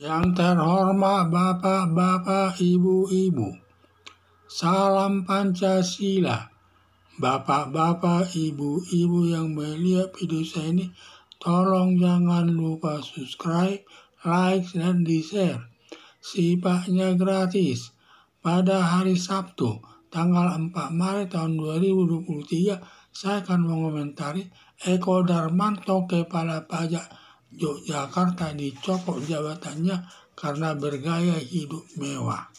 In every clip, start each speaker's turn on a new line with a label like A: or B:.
A: Yang terhormat Bapak-bapak, Ibu-ibu, salam Pancasila. Bapak-bapak, Ibu-ibu yang melihat video saya ini, tolong jangan lupa subscribe, like, dan di-share. Sifatnya gratis. Pada hari Sabtu, tanggal 4 Maret tahun 2023, saya akan mengomentari Eko Darmanto, Kepala Pajak Yogyakarta, dicopot jabatannya karena bergaya hidup mewah.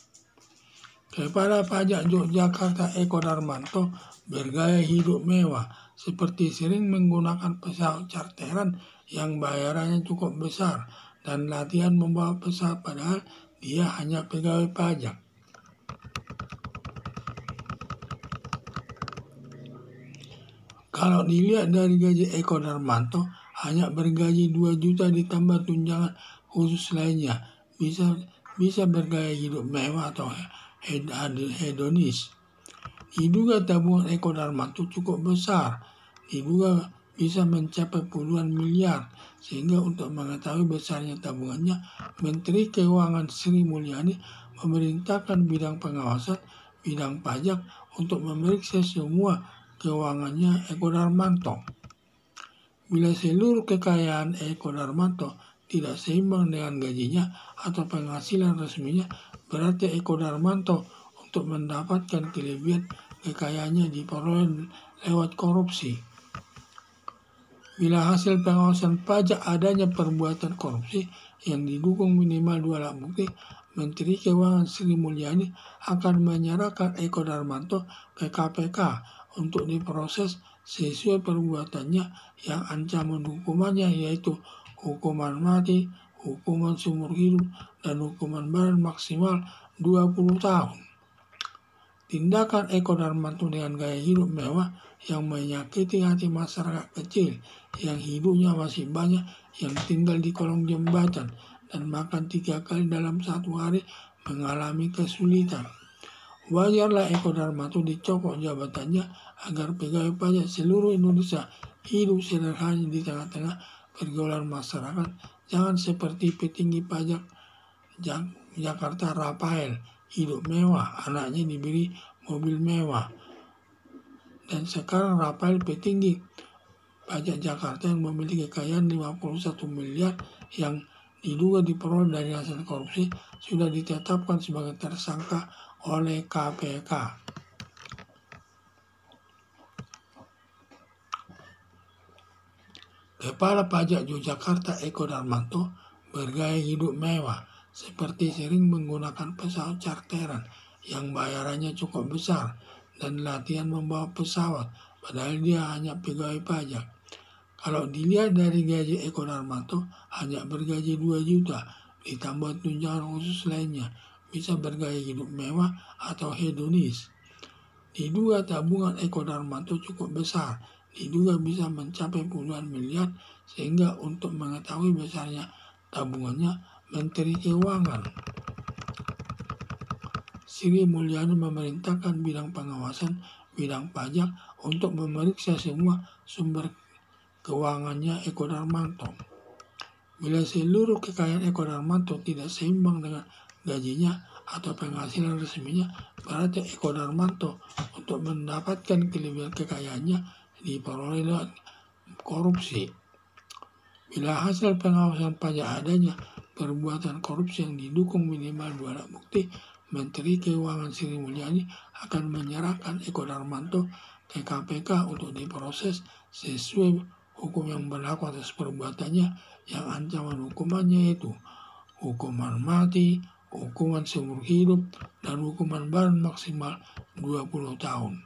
A: Kepala Pajak Yogyakarta Eko Darmanto bergaya hidup mewah, seperti sering menggunakan pesawat charteran yang bayarannya cukup besar dan latihan membawa pesawat, padahal dia hanya pegawai pajak. Kalau dilihat dari gaji Eko Darmanto, hanya bergaji 2 juta ditambah tunjangan khusus lainnya, bisa bergaya hidup mewah atau hedonis. Diduga tabungan Eko Darmanto cukup besar, diduga bisa mencapai puluhan miliar, sehingga untuk mengetahui besarnya tabungannya, Menteri Keuangan Sri Mulyani memerintahkan bidang pengawasan, bidang pajak untuk memeriksa semua keuangannya Eko Darmanto. Bila seluruh kekayaan Eko Darmanto tidak seimbang dengan gajinya atau penghasilan resminya, berarti Eko Darmanto untuk mendapatkan kelebihan kekayaannya diperoleh lewat korupsi. Bila hasil pengawasan pajak adanya perbuatan korupsi yang didukung minimal 2 alat bukti, Menteri Keuangan Sri Mulyani akan menyerahkan Eko Darmanto ke KPK untuk diproses sesuai perbuatannya, yang ancaman hukumannya yaitu hukuman mati, hukuman seumur hidup, dan hukuman badan maksimal 20 tahun. Tindakan Eko Darmanto dengan gaya hidup mewah yang menyakiti hati masyarakat kecil yang hidupnya masih banyak yang tinggal di kolong jembatan dan makan 3 kali dalam satu hari mengalami kesulitan. Wajarlah Eko Darmanto dicopot jabatannya agar pegawai pajak seluruh Indonesia hidup sederhana di tengah-tengah pergaulan masyarakat. Jangan seperti petinggi pajak Jakarta Rafael, hidup mewah, anaknya diberi mobil mewah. Dan sekarang Rafael, petinggi pajak Jakarta yang memiliki kekayaan 51 miliar yang diduga diperoleh dari hasil korupsi, sudah ditetapkan sebagai tersangka oleh KPK. Kepala Pajak Yogyakarta Eko Darmanto bergaya hidup mewah, seperti sering menggunakan pesawat charteran yang bayarannya cukup besar dan latihan membawa pesawat, padahal dia hanya pegawai pajak. Kalau dilihat dari gaji Eko Darmanto, hanya bergaji 2 juta ditambah tunjangan khusus lainnya, bisa bergaya hidup mewah atau hedonis. Diduga tabungan Eko Darmanto cukup besar, diduga bisa mencapai puluhan miliar, sehingga untuk mengetahui besarnya tabungannya, Menteri Keuangan Sri Mulyani memerintahkan bidang pengawasan, bidang pajak untuk memeriksa semua sumber keuangannya Eko Darmanto. Bila seluruh kekayaan Eko Darmanto tidak seimbang dengan gajinya atau penghasilan resminya, berarti Eko Darmanto untuk mendapatkan kelebihan kekayaannya diperoleh lewat korupsi. Bila hasil pengawasan pajak adanya perbuatan korupsi yang didukung minimal 2 alat bukti, Menteri Keuangan Sri Mulyani akan menyerahkan Eko Darmanto ke KPK untuk diproses sesuai hukum yang berlaku atas perbuatannya, yang ancaman hukumannya yaitu hukuman mati, hukuman seumur hidup, dan hukuman badan maksimal 20 tahun.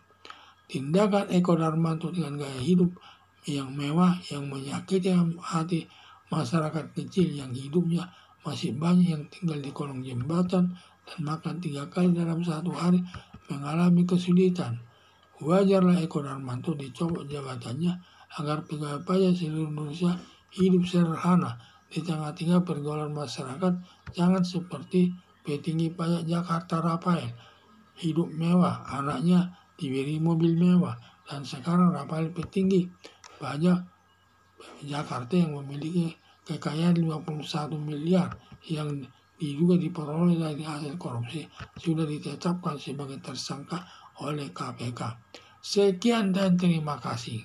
A: Tindakan Eko Darmanto dengan gaya hidup yang mewah yang menyakiti hati masyarakat kecil yang hidupnya masih banyak yang tinggal di kolong jembatan dan makan 3 kali dalam satu hari mengalami kesulitan. Wajarlah Eko Darmanto dicopot jabatannya agar pegawai pajak seluruh Indonesia hidup sederhana di tengah-tengah pergaulan masyarakat. Jangan seperti petinggi pajak Jakarta Rafael, hidup mewah, anaknya diberi mobil mewah, dan sekarang Rafael petinggi pajak Jakarta yang memiliki kekayaan 51 miliar yang diduga diperoleh dari hasil korupsi sudah ditetapkan sebagai tersangka oleh KPK. Sekian dan terima kasih.